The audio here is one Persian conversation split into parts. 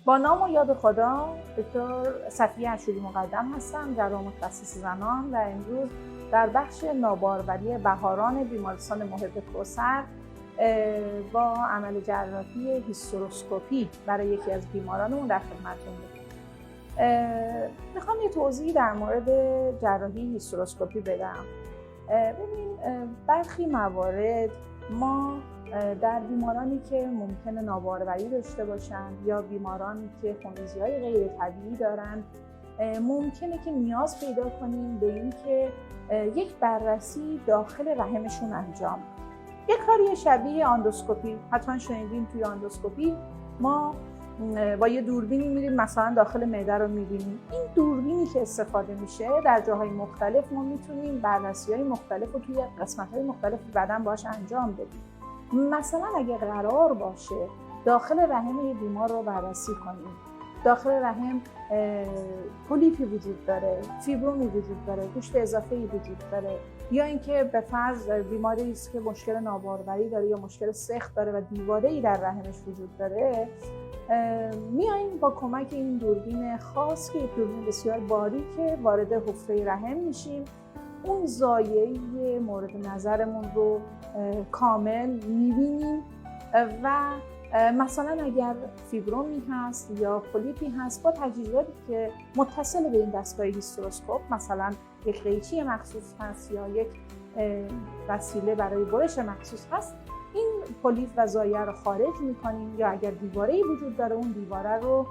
با نام و یاد خدا، دکتر صفیه اشوری مقدم هستم، جراح متخصص زنان و امروز در بخش ناباروری بهاران بیمارستان محب کوثر با عمل جراحی هیستروسکوپی برای یکی از بیمارانمون در خدمتتون بودیم. میخوام یه توضیحی در مورد جراحی هیستروسکوپی بدم. ببین، برخی موارد ما در بیمارانی که ممکنه ناباروری داشته باشند یا بیمارانی که خونریزی‌های غیر طبیعی دارند، ممکنه که نیاز پیدا کنیم به این که یک بررسی داخل رحمشون انجام بدیم. یک کاری شبیه اندوسکوپی، حتما شنیدین توی اندوسکوپی ما با یه دوربینی میریم مثلا داخل معده رو میبینیم. این دوربینی که استفاده میشه در جاهای مختلف ما میتونیم بررسی‌های مختلف رو توی قسمت‌های مختلف بدن باهاش انجام بدیم. مثلا اگه قرار باشه داخل رحم یه بیمار رو بررسی کنیم، داخل رحم پولیپی وجود داره، فیبرومی وجود داره، گوشت اضافه‌ای وجود داره، یا اینکه به فرض بیماری است که مشکل ناباروری داره یا مشکل سخت داره و دیواره‌ای در رحمش وجود داره، میایم با کمک این دوربین خاص که یک دوربین بسیار باریکه وارد حفره رحم میشیم. اون زایعه مورد نظرمون رو کامل میبینیم و مثلا اگر فیبرومی هست یا پولیپی هست با تجهیزاتی که متصل به این دستگاه هیستروسکوپ، مثلا یک قیچی مخصوص هست یا یک وسیله برای برش مخصوص هست، این پولیپ و زایعه رو خارج میکنیم، یا اگر دیواره‌ای وجود داره اون دیواره رو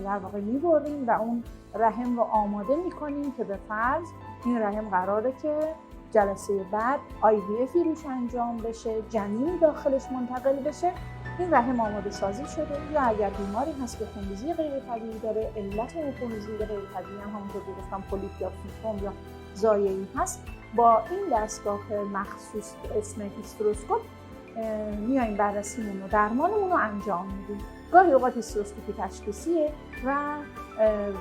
در واقع میبریم و اون رحم رو آماده میکنیم که به فرض این رحم قراره که جلسه بعد IVF روش انجام بشه، جنین داخلش منتقل بشه. این رحم آماده سازی شده، یا اگر بیماری هست که خونریزی غیر طبیعی داره، علت اون خونریزی غیر طبیعی هم همونطور که گفتم پولیپ یا فیبروم یا زایعه‌ای هست، با این دستگاه مخصوص به اسم هیستروسکوپ میایم بررسیمون و درمانمون رو انجام میدیم. گاهی اوقات هیستروسکوپی تشخیصیه و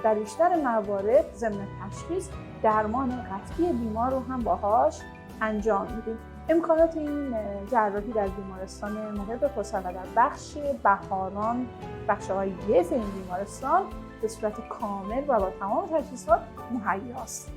در بیشتر موارد ضمن تشخیص درمان قطعی بیمار رو هم باهاش انجام میدیم. امکانات این جراحی در بیمارستان محب کوثر و در بخش بهاران، بخش IVF این بیمارستان به صورت کامل و با تمام تجهیزات مهیاست.